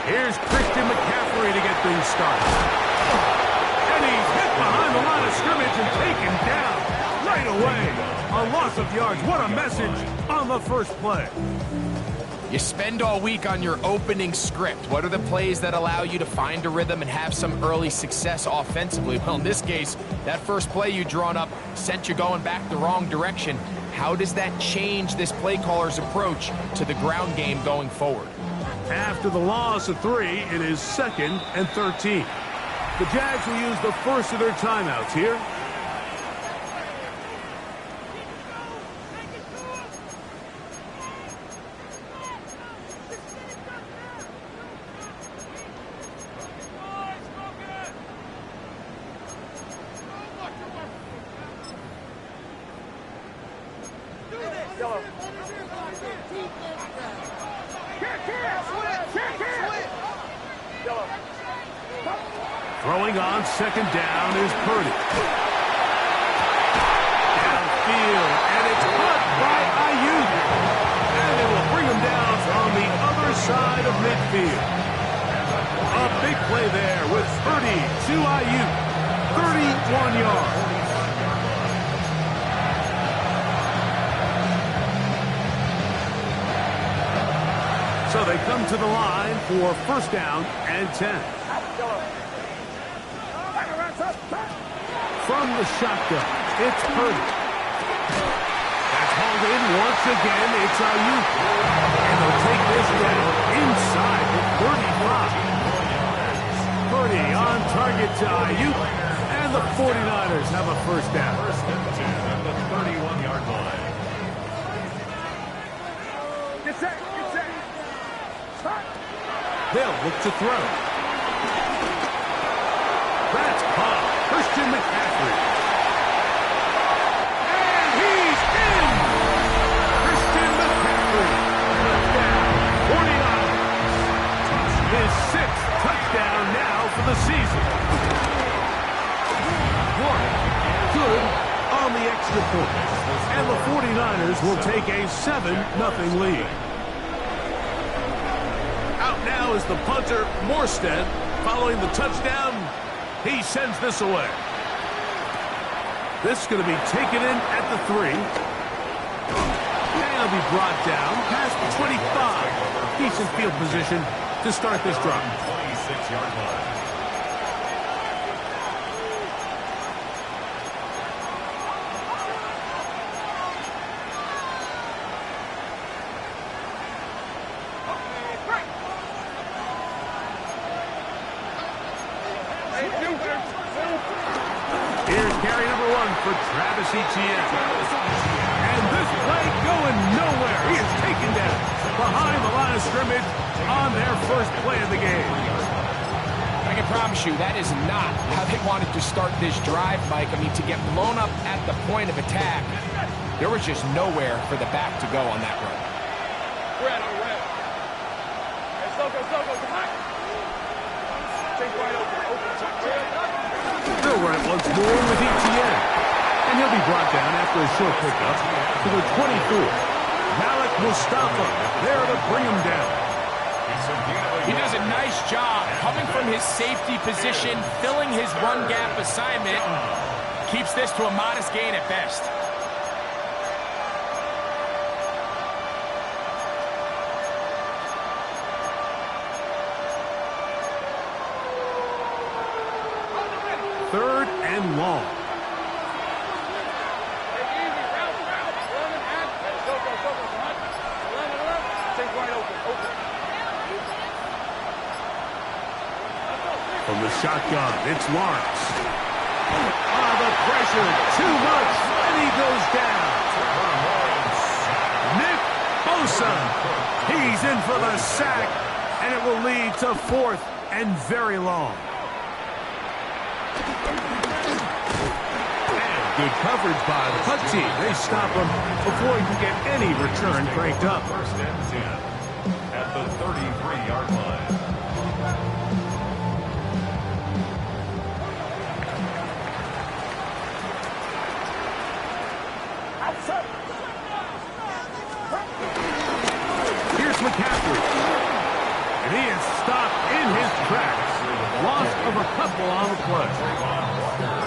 Here's Christian McCaffrey to get things started. And he's hit behind the line of scrimmage and taken down right away. A loss of yards. What a message on the first play. You spend all week on your opening script. What are the plays that allow you to find a rhythm and have some early success offensively? Well, in this case, that first play you drawn up sent you going back the wrong direction. How does that change this play caller's approach to the ground game going forward? After the loss of 3, it is 2nd and 13. The Jags will use the first of their timeouts here. Throwing on 2nd down is Purdy. Downfield, and it's caught by Ayuk. And they will bring him down on the other side of midfield. A big play there with Purdy to Ayuk. 31 yards. So they come to the line for 1st down and 10. From the shotgun, it's Purdy. That's hauled in once again. It's Ayuk. And they'll take this down inside the 35. Purdy on target to Ayuk. And the 49ers have a 1st down. At the 31-yard line. Get set. Start. They'll look to throw. That's caught. Christian McCaffrey. And he's in! Christian McCaffrey. Touchdown. 49. His 6th touchdown now for the season. One. Good on the extra point. And the 49ers will take a 7-0 lead. Out now is the punter, Morstead. Following the touchdown, he sends this away. This is going to be taken in at the 3. And he'll be brought down past the 25. Decent field position to start this drive. 26-yard line. For Travis Etienne. And this play going nowhere. He is taken down behind the line of scrimmage on their first play of the game. I can promise you that is not how they wanted to start this drive, Mike. I mean, to get blown up at the point of attack, there was just nowhere for the back to go on that run. Red. Let's go. Come on. Take right open. They'll run it once more with Etienne. And he'll be brought down after a short pickup to the 24. Malik Mustafa there to bring him down. He does a nice job coming from his safety position, filling his run gap assignment, and keeps this to a modest gain at best. Third and long. From the shotgun, it's Lawrence. The pressure, too much, and he goes down. Nick Bosa, he's in for the sack, and it will lead to 4th and very long. And good coverage by the punt team. They stop him before he can get any return cranked up. 1st and 10 at the 33-yard line. McCaffrey. And he is stopped in his tracks. Loss of a couple on the play.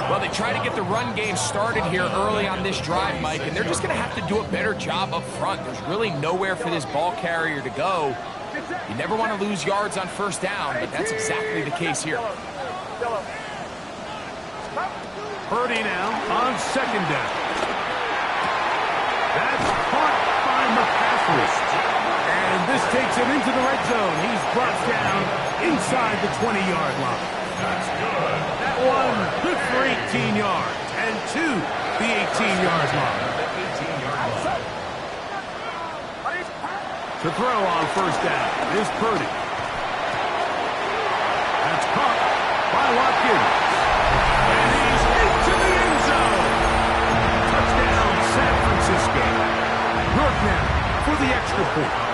Well, they try to get the run game started here early on this drive, Mike, and they're just going to have to do a better job up front. There's really nowhere for this ball carrier to go. You never want to lose yards on first down, but that's exactly the case here. Purdy now on second down. That's caught by McCaffrey. And this takes him into the red zone. He's brought down inside the 20-yard line. That's good. That one good for 18 yards. And to the 18-yard line. To throw on first down is Purdy. That's caught by Watkins. And he's into the end zone. Touchdown, San Francisco. York now for the extra point.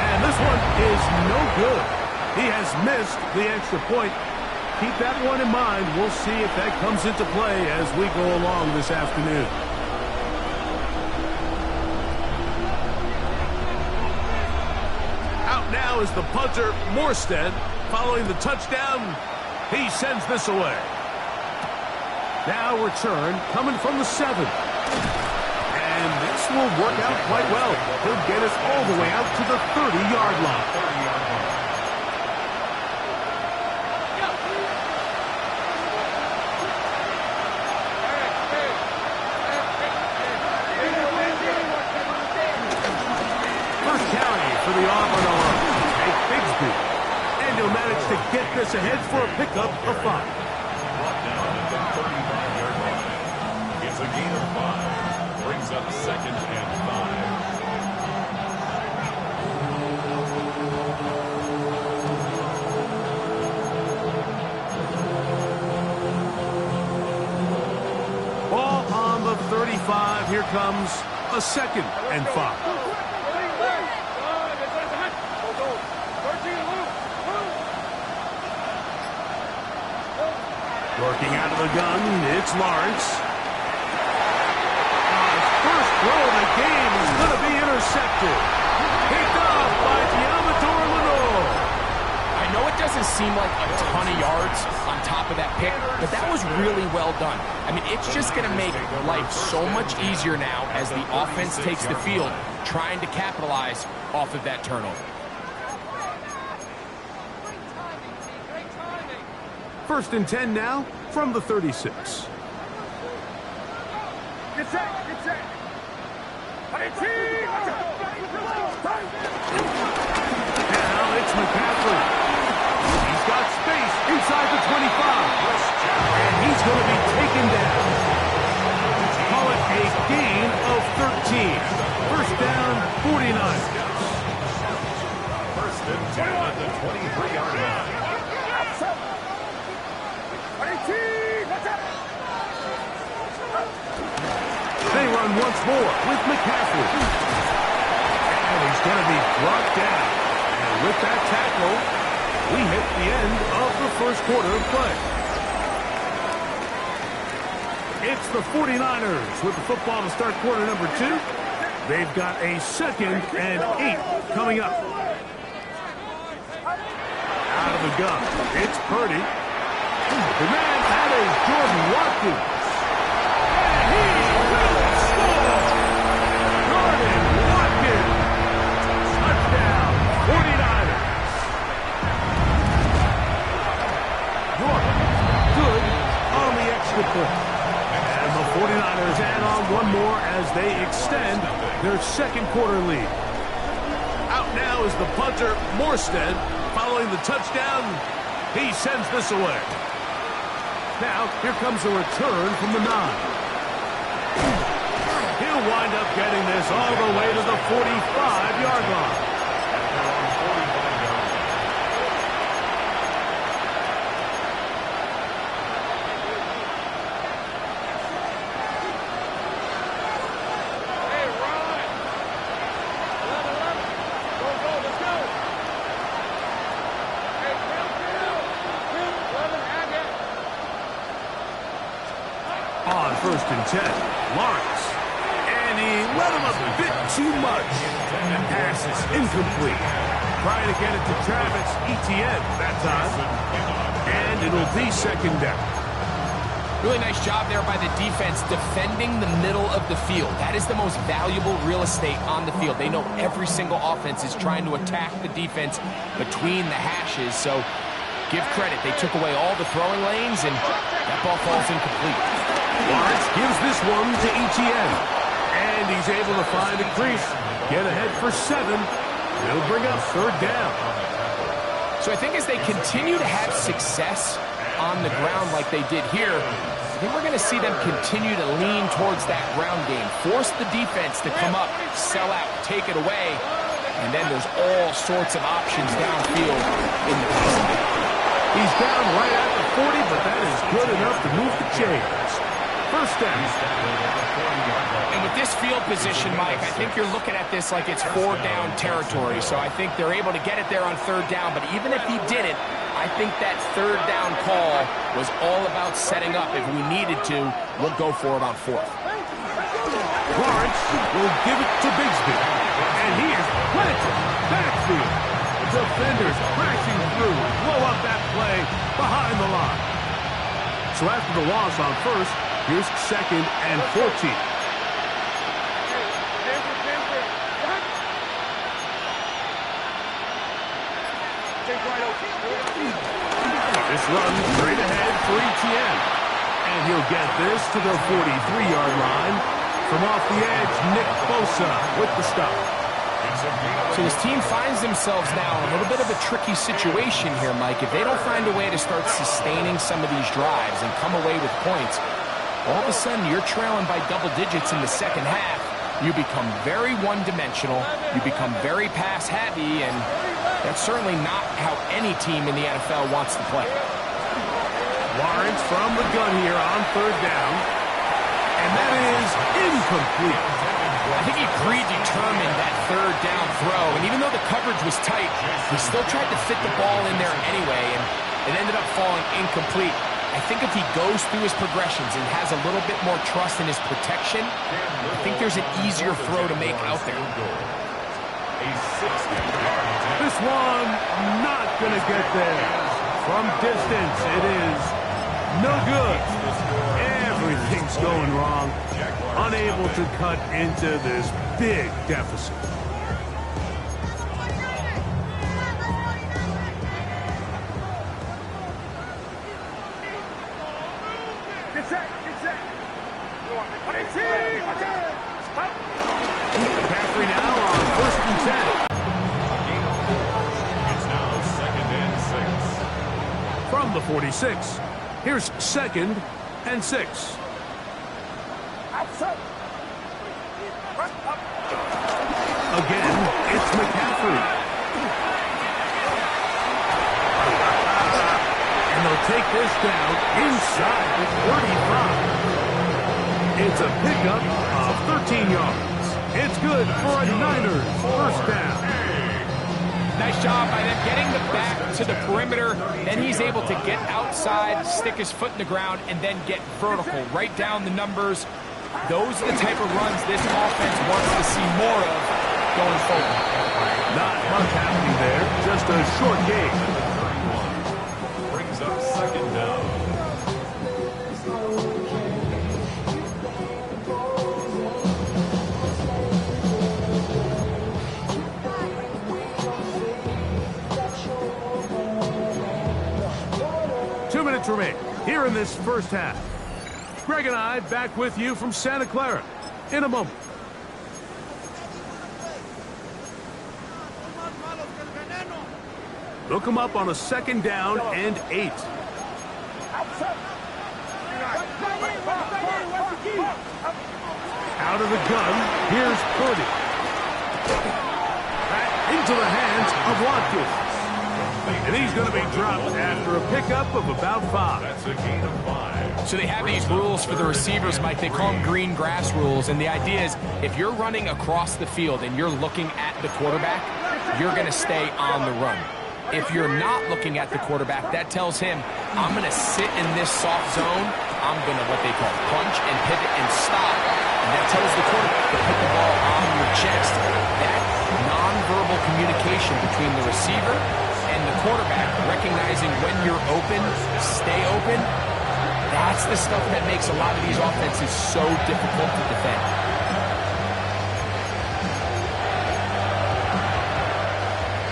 And this one is no good. He has missed the extra point. Keep that one in mind. We'll see if that comes into play as we go along this afternoon. Out now is the punter, Morstead. Following the touchdown, he sends this away. Now return coming from the 7. And this will work out quite well. He'll get us all the way out to the 30-yard line. For the Auburn arm, Jake Bigsby. And he'll manage to get this ahead for a pickup of 5. Brought down at the 35-yard line. It's a gain of 5. Brings up 2nd and 5. Ball on the 35. Here comes a 2nd and 5. Working out of the gun, it's Lawrence. His first throw of the game is going to be intercepted. Picked off by Diamador Lenore. I know it doesn't seem like a ton of yards on top of that pick, but that was really well done. I mean, it's just going to make life so much easier now as the offense takes the field, trying to capitalize off of that turnover. First and 10 now from the 36. Get set, get set. Now it's McCaffrey. He's got space inside the 25. And he's going to be taken down. Call it a gain of 13. First down, 49. First and 10 at the 23-yard line. They run once more with McCaffrey. And he's going to be brought down. And with that tackle, we hit the end of the first quarter of play. It's the 49ers with the football to start quarter number 2. They've got a 2nd and 8 coming up. Out of the gun, it's Purdy. The man that is Jordan Watkins. And he will score! Jordan Watkins! Touchdown, 49ers. York, good on the extra point. And the 49ers add on one more as they extend their second quarter lead. Out now is the punter, Morstead. Following the touchdown, he sends this away. Now, here comes a return from the 9. He'll wind up getting this all the way to the 45-yard line. On first and 10, Lawrence. And And he let him a bit too much. And pass is incomplete. Trying to get it to Travis Etienne that time. And it'll be second down. Really nice job there by the defense defending the middle of the field. That is the most valuable real estate on the field. They know every single offense is trying to attack the defense between the hashes. So give credit. They took away all the throwing lanes, and that ball falls incomplete. Lawrence gives this one to Etienne. And he's able to find a crease. Get ahead for 7. It'll bring up third down. So I think as they continue to have success on the ground like they did here, I think we're going to see them continue to lean towards that ground game. Force the defense to come up, sell out, take it away, and then there's all sorts of options downfield in the passing game. He's down right at the 40, but that is good enough to move the chains. First down. And with this field position, Mike, I think you're looking at this like it's 4-down territory. So I think they're able to get it there on third down. But even if he didn't, I think that third down call was all about setting up. If we needed to, we'll go for it on fourth. Lawrence will give it to Bigsby. And he is planted backfield. Defenders crashing through. Blow up that play behind the line. So after the loss on first, here's second and 14. This run straight ahead for Etienne. And he'll get this to the 43-yard line. From off the edge, Nick Bosa with the stop. So this team finds themselves now in a little bit of a tricky situation here, Mike. If they don't find a way to start sustaining some of these drives and come away with points, all of a sudden you're trailing by double digits in the second half. You become very one-dimensional. You become very pass-heavy, and that's certainly not how any team in the NFL wants to play. Lawrence from the gun here on third down. And that is incomplete. I think he predetermined that third down throw, and even though the coverage was tight, he still tried to fit the ball in there anyway, and it ended up falling incomplete. I think if he goes through his progressions and has a little bit more trust in his protection, I think there's an easier throw to make out there. This one not going to get there. From distance, it is no good. Everything's going wrong. Unable to cut into this big deficit. McCaffrey now on 1st and 10. It's now 2nd and 6. From the 46, here's 2nd and 6. Again, it's McCaffrey. And they'll take this down inside the 35. It's a pickup of 13 yards. It's good for a Niners first down. Nice job by them getting the back to the perimeter. Then he's able to get outside, stick his foot in the ground, and then get vertical. Right down the numbers. Those are the type of runs this offense wants to see more of going forward. Not much happening there. Just a short game. Brings up 2nd down. Remain here in this first half. Greg and I back with you from Santa Clara in a moment. Look him up on a 2nd down and 8. Out of the gun, here's Purdy. Back into the hands of Watkins. And he's going to be dropped after a pickup of about 5. That's a gain of 5. So they have these rules for the receivers, Mike. They call them green grass rules. And the idea is if you're running across the field and you're looking at the quarterback, you're going to stay on the run. If you're not looking at the quarterback, that tells him, I'm going to sit in this soft zone I'm going to what they call punch and pivot and stop. And that tells the quarterback to put the ball on your chest. That nonverbal communication between the receiver and the quarterback, recognizing when you're open, stay open, that's the stuff that makes a lot of these offenses so difficult to defend.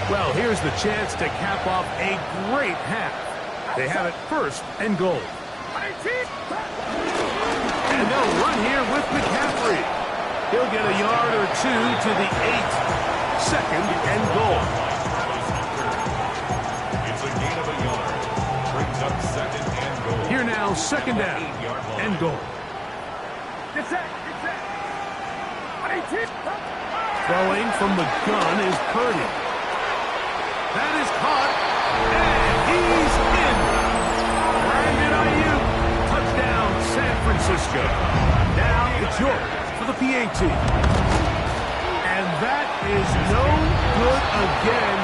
Well, here's the chance to cap off a great half. They have it first and goal. And they'll run here with McCaffrey. He'll get a yard or two to the 8. Second and goal. It's a gain of a yard. Brings up second and goal. Here now, second down and goal. Get set. Throwing from the gun is Purdy. That is caught, and he's in. Brandon Ayuk, touchdown, San Francisco. Now it's yours for the PAT. And that is no good again.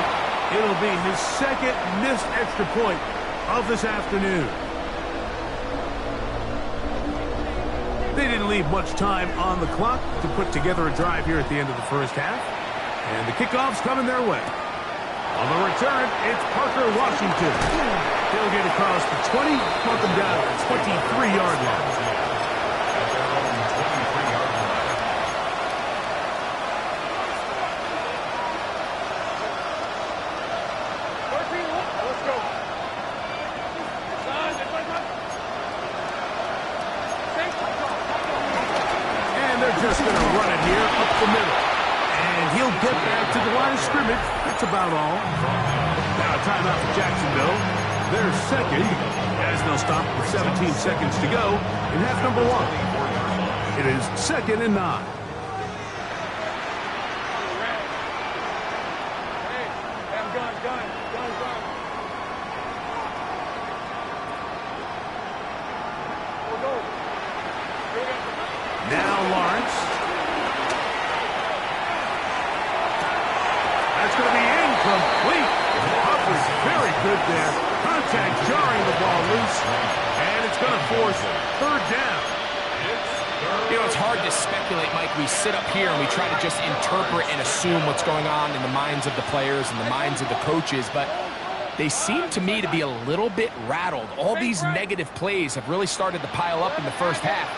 It'll be his second missed extra point of this afternoon. They didn't leave much time on the clock to put together a drive here at the end of the first half. And the kickoff's coming their way. On the return, it's Parker Washington. He'll get across the 20, mark him down at the 23-yard line. Let's go. And they're just going to run it here up the middle. And he'll get back to the line of scrimmage. That's about all. Now a timeout for Jacksonville. They're second, as they'll stop with 17 seconds to go in half number 1. It is second and 9. Now Lawrence. That's going to be incomplete. Huff was very good there. Contact jarring the ball loose. And it's going to force third down. You know, it's hard to speculate, Mike. We sit up here and we try to just interpret and assume what's going on in the minds of the players and the minds of the coaches, but they seem to me to be a little bit rattled. All these negative plays have really started to pile up in the first half.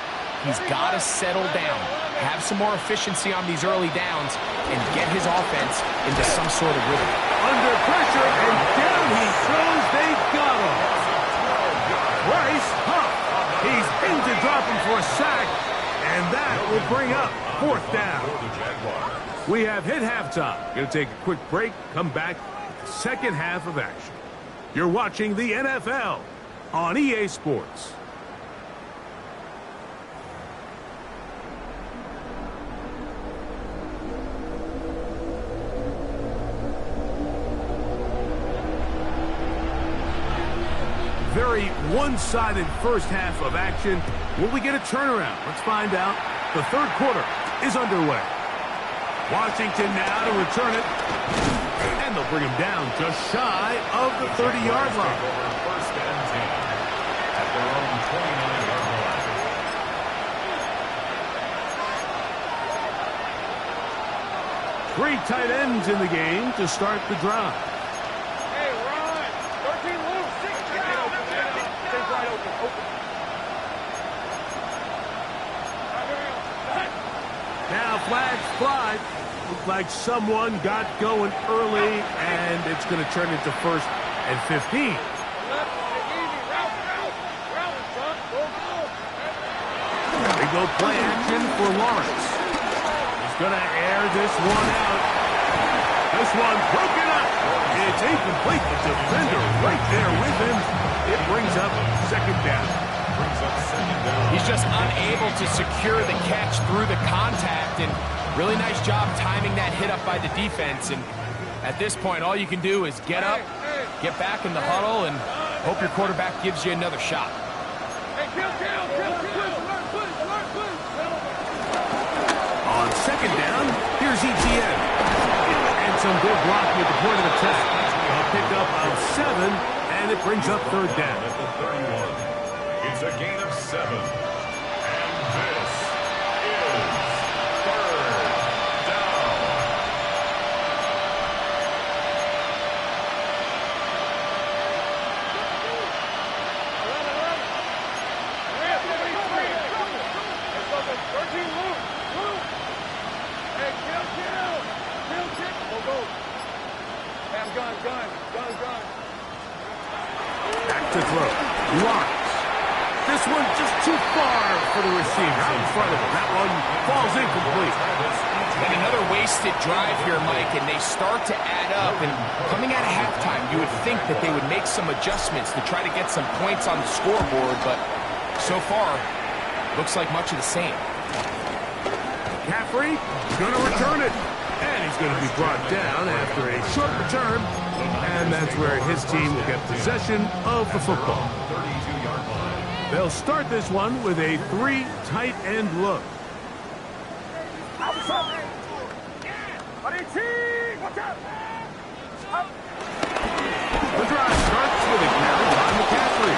He's got to settle down, have some more efficiency on these early downs, and get his offense into some sort of rhythm. Under pressure, and down he throws. They got him. Bryce Huff. He's in to drop him for a sack, and that will bring up fourth down. We have hit halftime. Going to take a quick break, come back with the second half of action. You're watching the NFL on EA Sports. Very one-sided first half of action. Will we get a turnaround? Let's find out. The third quarter is underway. Washington now to return it. And they'll bring him down just shy of the 30-yard line. First and 10 at their own 29-yard line. Three tight ends in the game to start the drive. Hey, Ron. 13 loose. 6 down. Stay wide open. Now flags fly. Looked like someone got going early, and it's going to turn into first and 15. They go play action for Lawrence. He's going to air this one out. This one broken up. It's incomplete. The defender right there with him. It brings up second down. He's just unable to secure the catch through the contact, and really nice job timing that hit up by the defense. And at this point, all you can do is get up, get back in the huddle, and hope your quarterback gives you another shot. On second down, here's ETN. And some good blocking at the point of attack. A pickup of 7, and it brings up third down. It's a gain of 7. And this is third down. Gun. Back to throw. Lawrence. This one just too far for the receiver. Out in front of him. That one falls incomplete. And another wasted drive here, Mike, and they start to add up. And coming out of halftime, you would think that they would make some adjustments to try to get some points on the scoreboard, but so far, looks like much of the same. McCaffrey going to return it. And he's going to be brought down after a short return. And that's where his team will get possession of the football. 32-yard line. They'll start this one with a 3 tight end look. The drive starts with a carry by McCaffrey.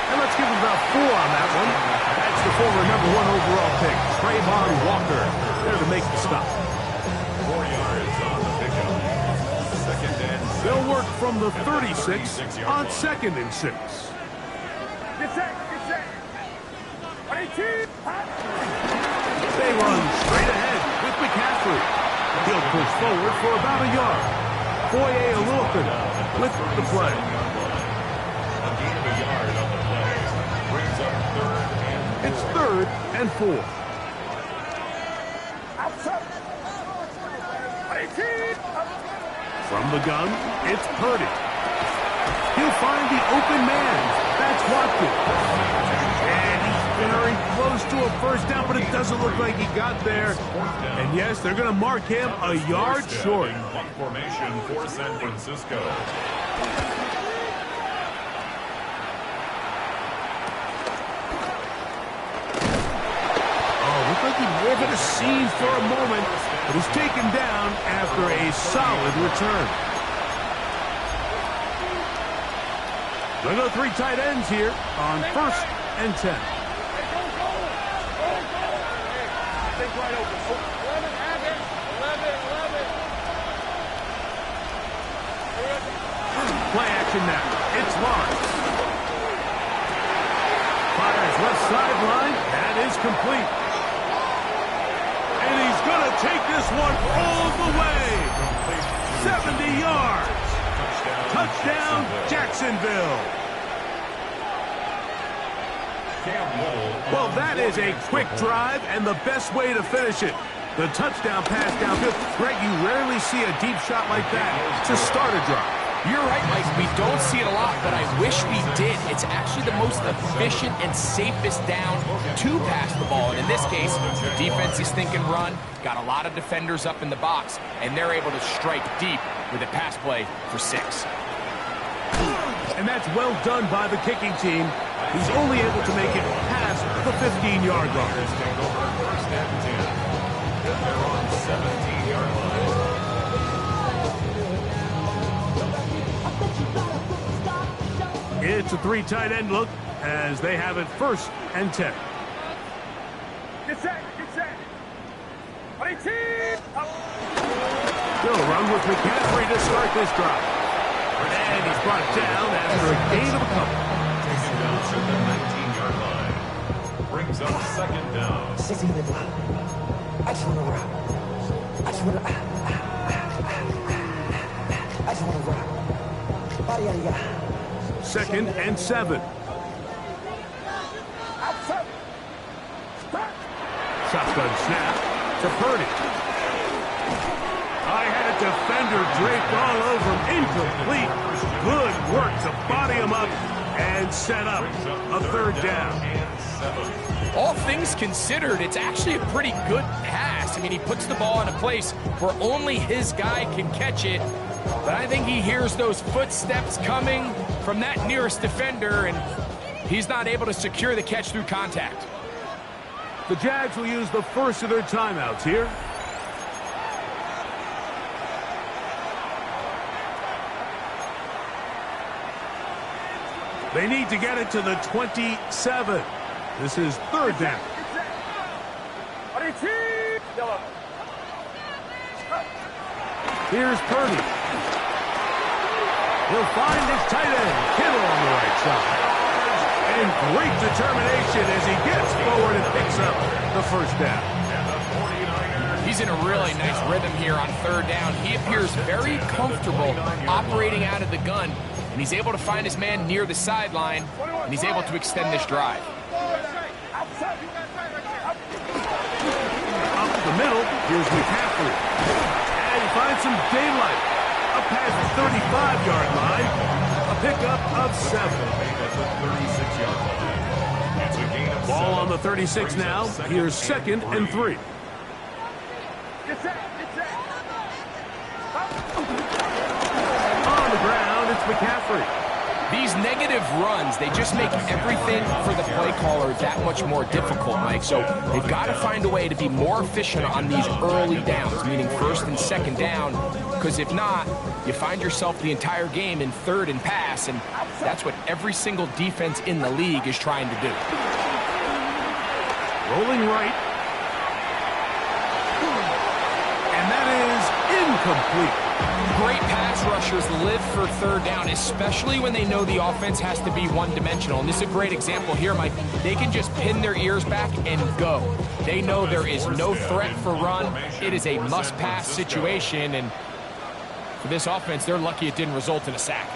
And let's give him about 4 on that one. That's the former #1 overall pick, Trayvon Walker, there to make the stop. 4 yards on the pickup. Second and 6. They'll work from the 36 on 2nd and 6. Get set. They run straight ahead with McCaffrey. He'll push forward for about a yard. Foye Olufin with the play. A gain of a yard on the play. Brings up third and 4. It's 3rd and 4. From the gun, it's Purdy. He'll find the open man. That's Watkins. And he's very close to a first down, but it doesn't look like he got there. And yes, they're going to mark him a yard short. Punt formation for San Francisco. Looked like he may have hit a scene for a moment, but he's taken down after a solid return. They'll go 3 tight ends here on 1st and 10. Play action now. It's Lawrence. Fires left sideline. That is complete. And he's going to take this one all the way. 70 yards. Touchdown, Jacksonville. Well, that is a quick drive and the best way to finish it. The touchdown pass downfield. Greg, you rarely see a deep shot like that to start a drive. You're right, Mike. We don't see it a lot, but I wish we did. It's actually the most efficient and safest down to pass the ball. And in this case, the defense is thinking run, got a lot of defenders up in the box, and they're able to strike deep with a pass play for 6. And that's well done by the kicking team. He's only able to make it past the 15-yard line. Take over 1st and 10. They're on 17-yard line. It's a 3 tight end look as they have it 1st and 10. Get set. They'll run with McCaffrey to start this drive. And he's brought down after a gain of a couple. Taken down to the 19-yard line. Brings up 2nd down. I just want to rock. I just want to rock. 2nd and 7. Shotgun snap to Purdy. I had a defender draped all over him. Incomplete. Good work to body him up and set up a 3rd down. All things considered, it's actually a pretty good pass. I mean, he puts the ball in a place where only his guy can catch it. But I think he hears those footsteps coming from that nearest defender, and he's not able to secure the catch through contact. The Jags will use the first of their timeouts here. They need to get it to the 27. This is third down. Here's Purdy. He'll find his tight end, Kittle, on the right side. And great determination as he gets forward and picks up the first down. He's in a really nice rhythm here on third down. He appears very comfortable operating out of the gun, and he's able to find his man near the sideline, and he's able to extend this drive. Up the middle, here's McCaffrey. And he finds some daylight. Up past the 35-yard line. A pickup of 7. Ball on the 36 now. Here's 2nd and 3. On the ground, it's McCaffrey. These negative runs, they just make everything for the play caller that much more difficult, Mike. So they've got to find a way to be more efficient on these early downs, meaning first and second down, because if not, you find yourself the entire game in third and pass, and that's what every single defense in the league is trying to do. Rolling right. And that is incomplete. Great pass rushers live for third down, especially when they know the offense has to be one-dimensional. And this is a great example here, Mike. They can just pin their ears back and go. They know there is no threat for run. It is a must-pass situation, and for this offense, they're lucky it didn't result in a sack.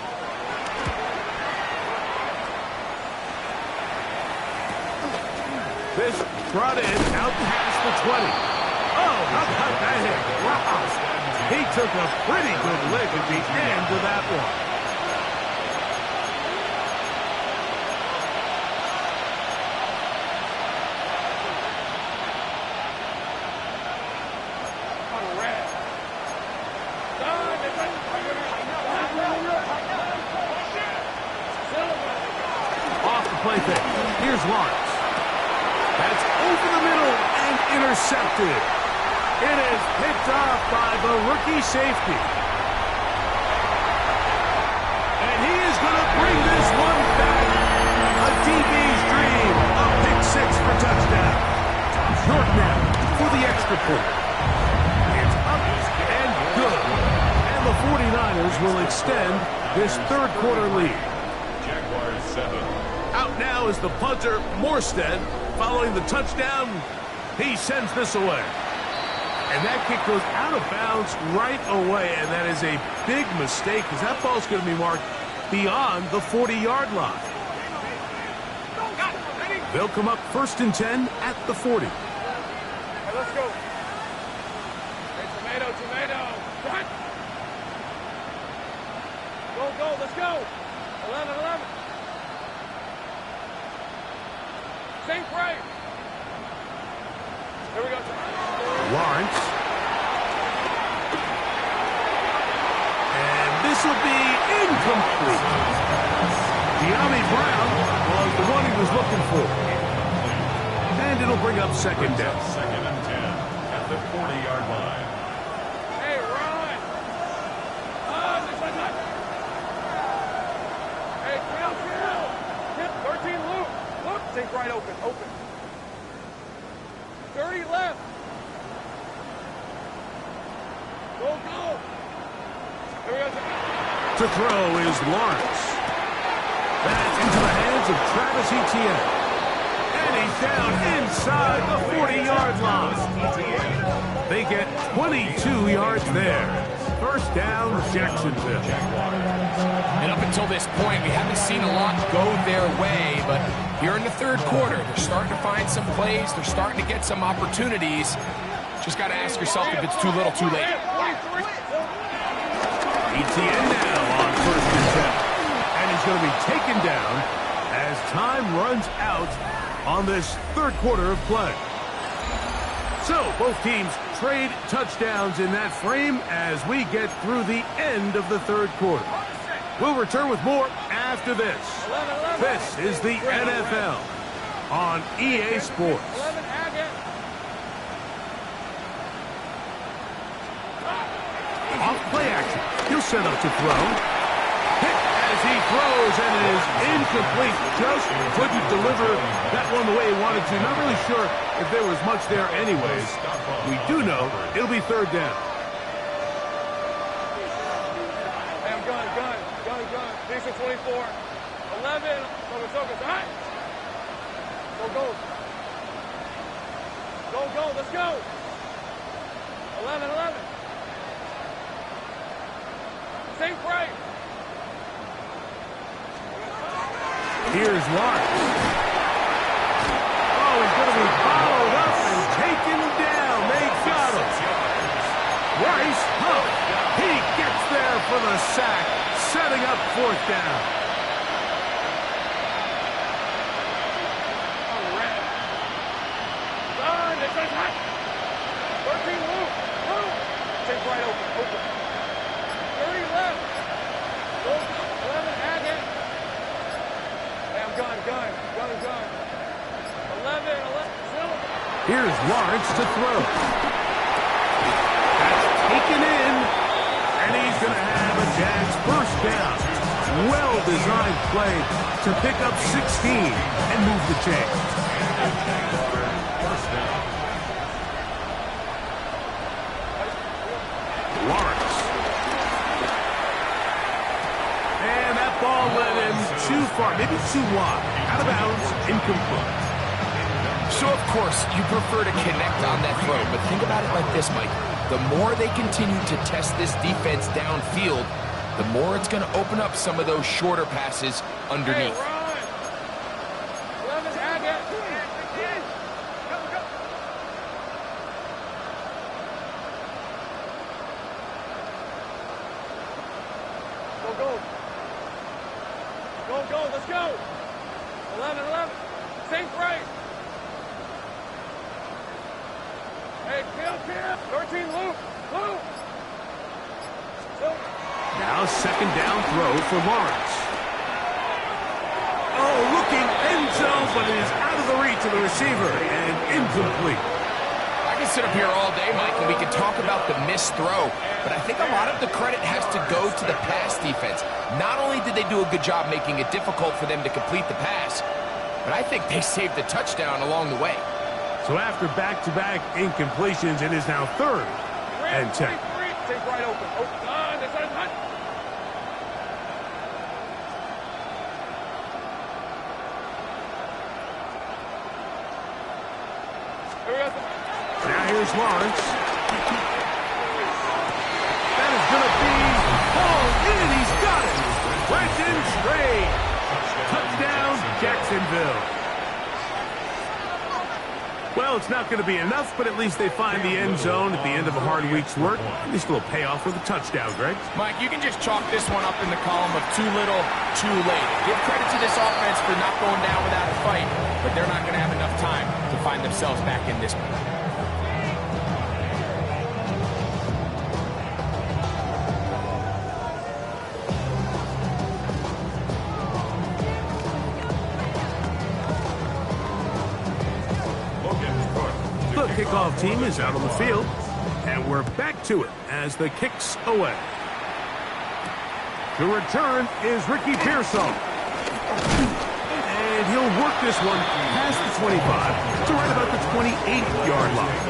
This brought in out past the 20. Oh, how about that hit? Wow. He took a pretty good lick at the end of that one. Off the play fake. Here's Lawrence. That's over the middle and intercepted. It is picked off by the rookie safety. And he is going to bring this one back. A DB's dream. A pick 6 for touchdown. Short now for the extra point. It's up and good. And the 49ers will extend this third quarter lead. Jaguars 7. Out now is the punter, Morstead. Following the touchdown, he sends this away. And that kick goes out of bounds right away, and that is a big mistake because that ball's going to be marked beyond the 40-yard line. They'll come up 1st and 10 at the 40. Hey, let's go. Hey, tomato. Cut. Go, let's go. 11. Same frame. Here we go. Lawrence. And this will be incomplete. De'Ami Brown was the one he was looking for. And it'll bring up 2nd down. 2nd and 10 at the 40-yard line. Hey, run. Hey, kill. 13 loop. Think right open. 30 left. Go. Here we go. To throw is Lawrence. That's into the hands of Travis Etienne. And he's down inside the 40-yard line. They get 22 yards there. 1st down, Jacksonville. And up until this point, we haven't seen a lot go their way, but here in the third quarter, they're starting to find some plays. They're starting to get some opportunities. Just got to ask yourself if it's too little, too late. Etienne now on 1st and 10. And he's going to be taken down as time runs out on this third quarter of play. So both teams trade touchdowns in that frame as we get through the end of the third quarter. We'll return with more after this. This is the NFL on EA Sports. Off play action. He'll set up to throw. Hit as he throws, and it is incomplete. Just couldn't deliver that one the way he wanted to. Not really sure if there was much there anyways. We do know it'll be third down. Hey, I'm gun. Decent 24. 11. Focus. All right. Go. Let's go. 11. Think right. Here's Lawrence. Oh, he's going to be followed up and taken down. They got him. Rice, he gets there for the sack, setting up fourth down. It's hot. 13 move. Take right open. 30 left. 11, Haggett. Hey, I'm gun. 11. Here's Lawrence to throw. That's taken in, and he's going to have a Jags first down. Well-designed play to pick up 16 and move the chains. Lawrence. And that ball led him too far, maybe too wide. Out of bounds, incomplete. So, of course, you prefer to connect on that throw, but think about it like this, Mike. The more they continue to test this defense downfield, the more it's going to open up some of those shorter passes underneath. Hey, run. 11, Haggett. Go. Let's go. 11. Think right. Hey, kill. 13, loop. Now second down throw for Lawrence. Oh, looking end zone, but it is out of the reach of the receiver and incomplete. I can sit up here all day, Mike, and we can talk about the missed throw, but I think a lot of the credit has to go to the pass defense. Not only did they do a good job making it difficult for them to complete the pass, but I think they saved the touchdown along the way. So after back-to-back incompletions, it is now third and 10. Take right open. That's hot. Now here's Lawrence. That is going to be hauled in. He's got it. Brenton straight. Touchdown, Jacksonville. Well, it's not going to be enough, but at least they find the end zone at the end of a hard week's work. At least a little payoff with a touchdown, Greg. Mike, you can just chalk this one up in the column of too little, too late. Give credit to this offense for not going down without a fight, but they're not going to have enough time to find themselves back in this one. The kickoff team is out on the field, and we're back to it as the kick's away. The return is Ricky Pearsall. And he'll work this one past the 25 to right about the 28-yard line.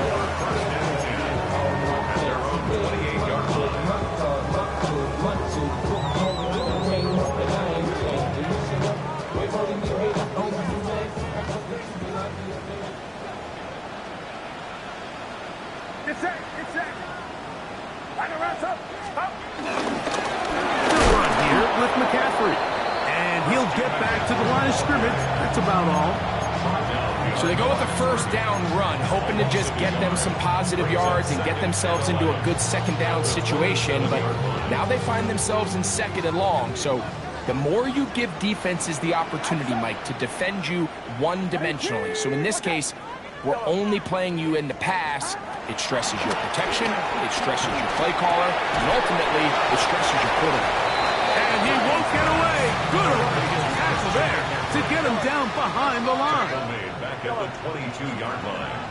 Get set. Line around up. They'll run here with McCaffrey. And he'll get back to the line of scrimmage. That's about all. So they go with a first down run, hoping to just get them some positive yards and get themselves into a good second down situation. But now they find themselves in second and long. So the more you give defenses the opportunity, Mike, to defend you one-dimensionally. So in this case, we're only playing you in the pass. It stresses your protection, it stresses your play caller, and ultimately, it stresses your quarterback. And he won't get away. Good tackle there to get him down behind the line. Back at the 22-yard line.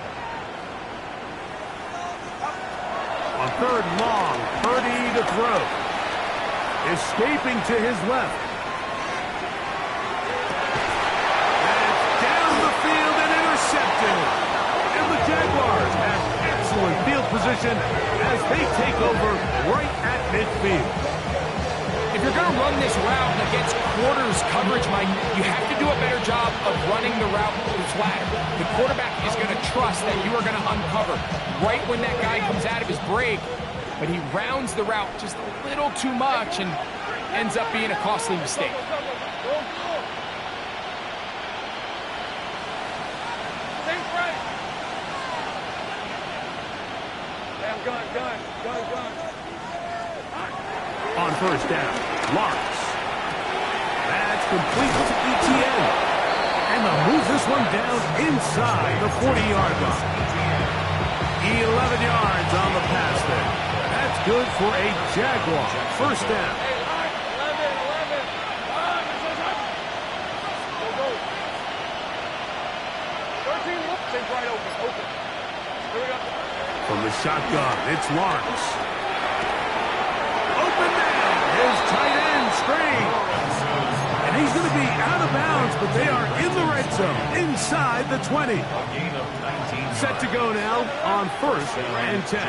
On third long, Purdy to throw. Escaping to his left. position as they take over right at midfield. If you're going to run this route against quarters coverage, Mike, you have to do a better job of running the route flat. The quarterback is going to trust that you are going to uncover right when that guy comes out of his break, but he rounds the route just a little too much and ends up being a costly mistake. On first down, Lawrence. That's complete to ETN. And they'll move this one down inside the 40-yard line. 11 yards on the pass there. That's good for a Jaguar first down. From the shotgun, it's Lawrence. Open man, his tight end screen. And he's going to be out of bounds, but they are in the red zone, inside the 20. Set to go now on first and 10.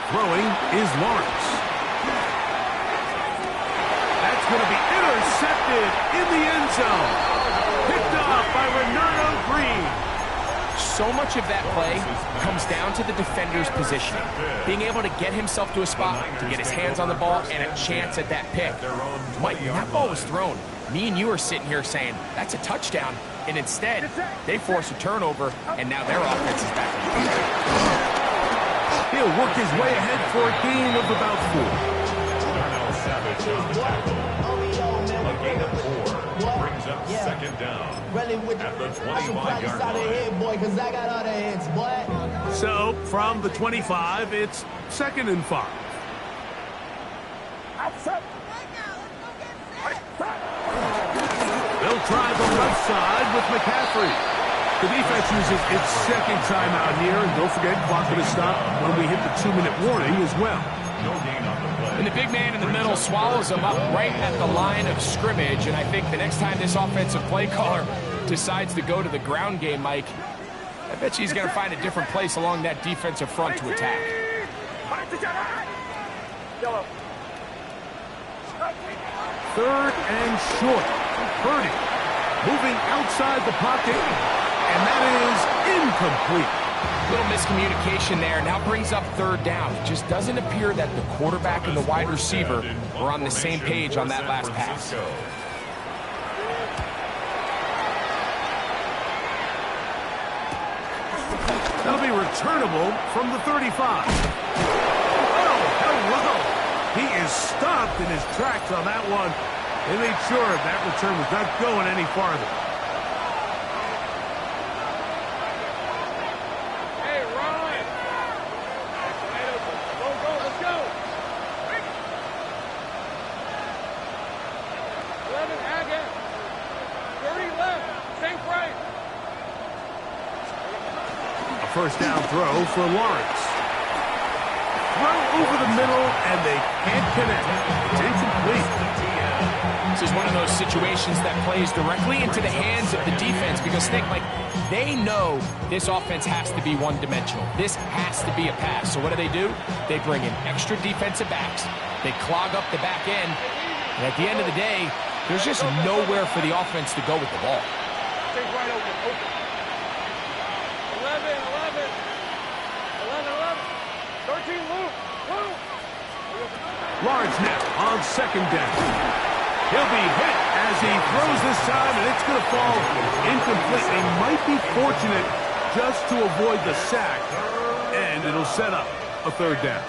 Throwing is Lawrence. That's going to be intercepted in the end zone. Picked up by Renato Green. So much of that play comes down to the defender's positioning. Being able to get himself to a spot, to get his hands on the ball, and a chance at that pick. Mike, that ball was thrown. Me and you are sitting here saying, that's a touchdown. And instead, they force a turnover, and now their offense is back. He'll work his way ahead for a gain of about 4. Savage on the tackle. A gain of 4 brings up second down at the 25-yard line. So, from the 25, it's 2nd and 5. They'll try the left side with McCaffrey. The defense uses its second timeout here, and don't forget, clock going to stop when we hit the 2-minute warning as well. No gain on the play. And the big man in the middle swallows him up right at the line of scrimmage, and I think the next time this offensive play caller decides to go to the ground game, Mike, I bet you he's going to find a different place along that defensive front to attack. 3rd and short. Purdy moving outside the pocket, and that is incomplete. Little miscommunication there. Now brings up 3rd down. It just doesn't appear that the quarterback and the wide receiver were on the same page on that last pass. That'll be returnable from the 35. Oh, hello. He is stopped in his tracks on that one. They made sure that return was not going any farther. Hey, Ron! Go, let's go! 11, Haggett. 30 left. Same right. A first down throw for Lawrence. Throw over the middle, and they can't connect. It's incomplete. This is one of those situations that plays directly into the hands of the defense because think, like, they know this offense has to be one-dimensional. This has to be a pass. So what do? They bring in extra defensive backs. They clog up the back end. And at the end of the day, there's just nowhere for the offense to go with the ball. Stay right open. 11. 13, Luke. Lawrence now on 2nd down. He'll be hit as he throws this time, and it's going to fall incomplete. They might be fortunate just to avoid the sack, and it'll set up a 3rd down.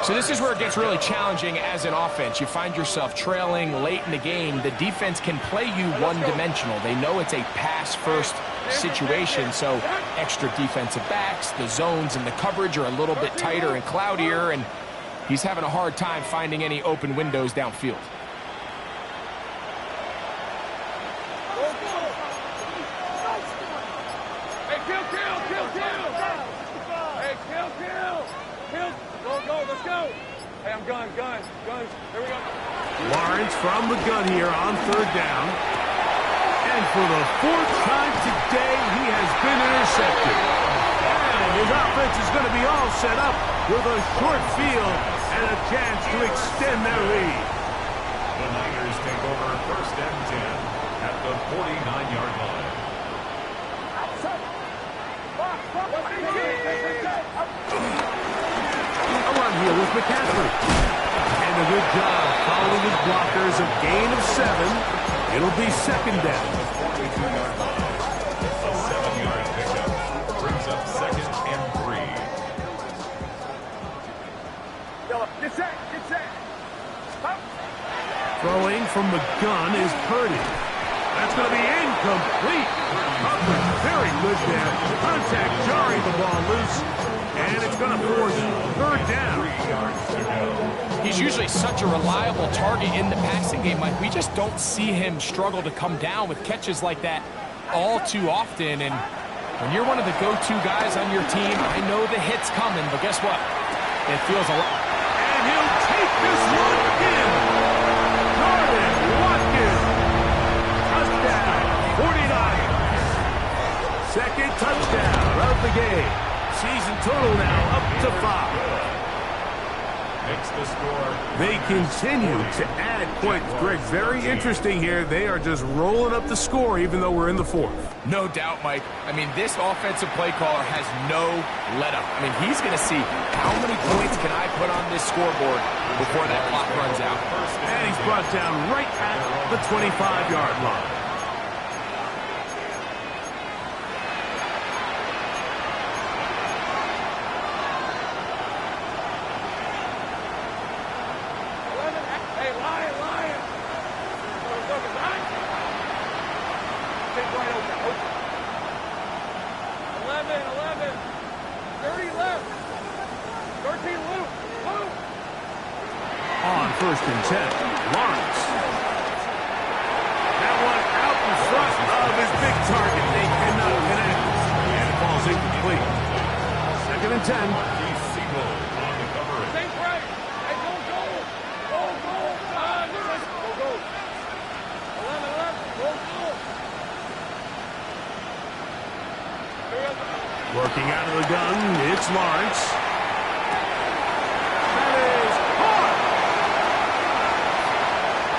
So this is where it gets really challenging as an offense. You find yourself trailing late in the game. The defense can play you one-dimensional. They know it's a pass-first situation, so extra defensive backs, the zones and the coverage are a little bit tighter and cloudier, and he's having a hard time finding any open windows downfield. Hey, I'm guns. Here we go. Lawrence from the gun here on 3rd down. And for the fourth time today, he has been intercepted. And his offense is going to be all set up with a short field and a chance to extend their lead. The Niners take over 1st and 10 at the 49-yard line. Around here with McCaffrey. And a good job following his blockers. A gain of 7. It'll be 2nd down. 42-yard line. A 7-yard pickup brings up 2nd and 3. Get set, get set. Stop. Throwing from the gun is Purdy. That's going to be incomplete. Coverage very good there. Contact jarring the ball loose. And it's going to force 3rd down. 3 yards to go. He's usually such a reliable target in the passing game, Mike. We just don't see him struggle to come down with catches like that all too often. And when you're one of the go-to guys on your team, I know the hit's coming, but guess what? It feels a lot. And he'll take this one in. Jordan Watkins. Touchdown, 49. Second touchdown of the game. Season total now up to 5. Makes the score. They continue to add points. Greg, very interesting here. They are just rolling up the score even though we're in the 4th. No doubt, Mike. I mean, this offensive play caller has no let-up. I mean, he's going to see how many points can I put on this scoreboard before that clock runs out. And he's brought down right at the 25-yard line. Hey, Lion. Take right open. 11. 30 left. 13 loop. On 1st and 10, Lawrence. That one out in front of his big target. They cannot connect. And the ball's incomplete. 2nd and 10. Marquis Siegel on the coverage. Think right. Hey, go. Go. 11. Go. Working out of the gun, it's Lawrence. That is hard.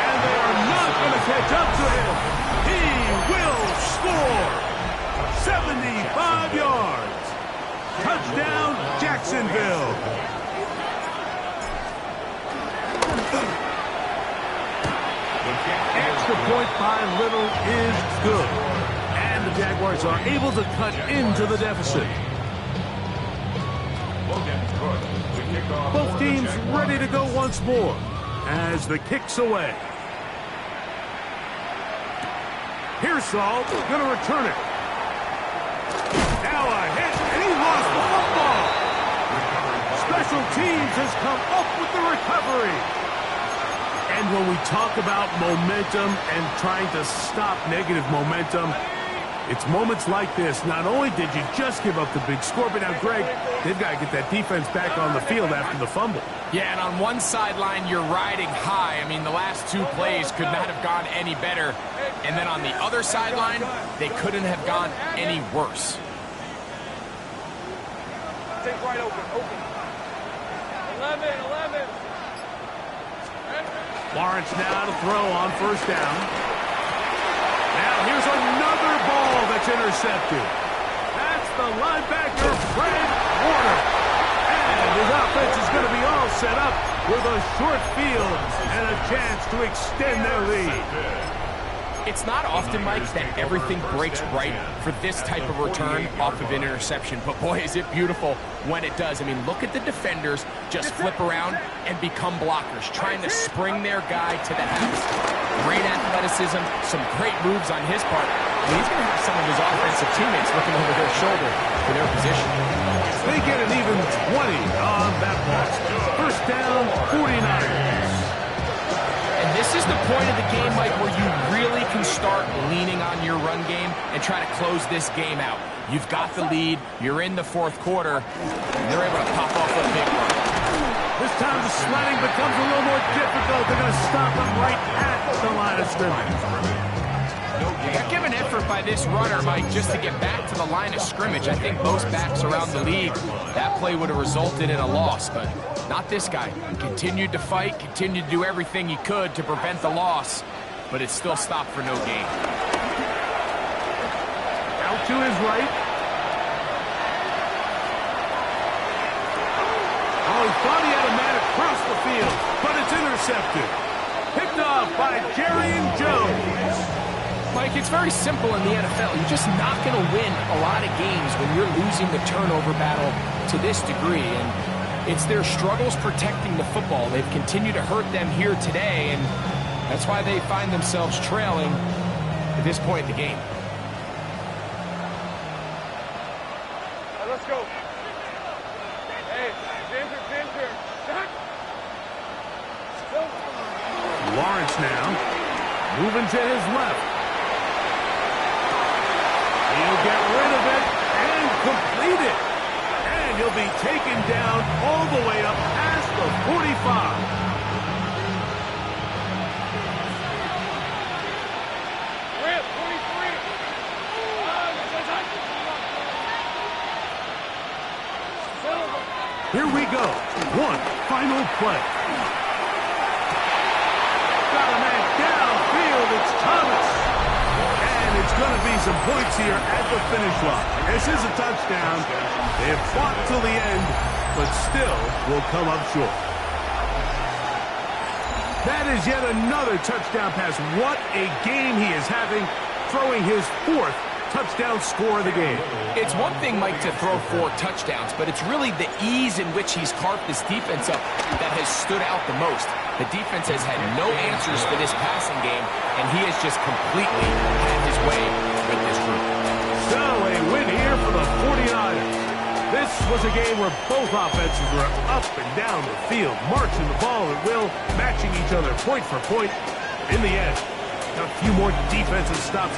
And they are not going to catch up to him. He will score. 75 yards. Touchdown, Jacksonville. Extra point by Little is good. And the Jaguars are able to cut into the deficit. Both teams ready to go once more as the kick's away. Pearsall going to return it. Now a hit, and he lost the football. Special teams has come up with the recovery. And when we talk about momentum and trying to stop negative momentum, it's moments like this. Not only did you just give up the big score, but now, Greg, they've got to get that defense back on the field after the fumble. Yeah, and on one sideline, you're riding high. I mean, the last 2 plays could not have gone any better. And then on the other sideline, they couldn't have gone any worse. Take right open. 11. Lawrence now to throw on 1st down. Now here's another ball that's intercepted. That's the linebacker, Fred Warner. And his offense is going to be all set up with a short field and a chance to extend their lead. It's not often, Mike, that everything breaks right for this type of return off of an interception. But boy, is it beautiful when it does. I mean, look at the defenders just flip around and become blockers, trying to spring their guy to the house. Great athleticism, some great moves on his part. And he's going to have some of his offensive teammates looking over their shoulder for their position. They get an even 20 on that ball. 1st down, 49ers. And this is the point of the game, Mike, where you really can start leaning on your run game and try to close this game out. You've got the lead, you're in the 4th quarter, and they're able to pop off a big run. This time the sledding becomes a little more difficult. They're going to stop him right at the line of scrimmage. Heck of an effort by this runner, Mike, just to get back to the line of scrimmage. I think most backs around the league, that play would have resulted in a loss, but not this guy. He continued to fight, continued to do everything he could to prevent the loss, but it still stopped for no gain. Out to his right. Oh, he thought he had a man across the field, but it's intercepted. Picked off by Jerry Jones. Mike, it's very simple in the NFL. You're just not going to win a lot of games when you're losing the turnover battle to this degree. And it's their struggles protecting the football. They've continued to hurt them here today, and that's why they find themselves trailing at this point in the game. Let's go. Hey, Ginger. Lawrence now, moving to his left. He'll get rid of it and complete it. And he'll be taken down all the way up past the 45. Rip, 23. Here we go. One final play. Got a man downfield. It's Thomas. And it's going to be some points here at the finish line. This is a touchdown. They have fought till the end, but still will come up short. That is yet another touchdown pass. What a game he is having, throwing his 4th touchdown score of the game. It's one thing, Mike, to throw 4 touchdowns, but it's really the ease in which he's carved this defense up that has stood out the most. The defense has had no answers for this passing game, and he has just completely had his way with this group. So a win here for the 49ers. This was a game where both offenses were up and down the field, marching the ball at will, matching each other point for point. In the end, a few more defensive stops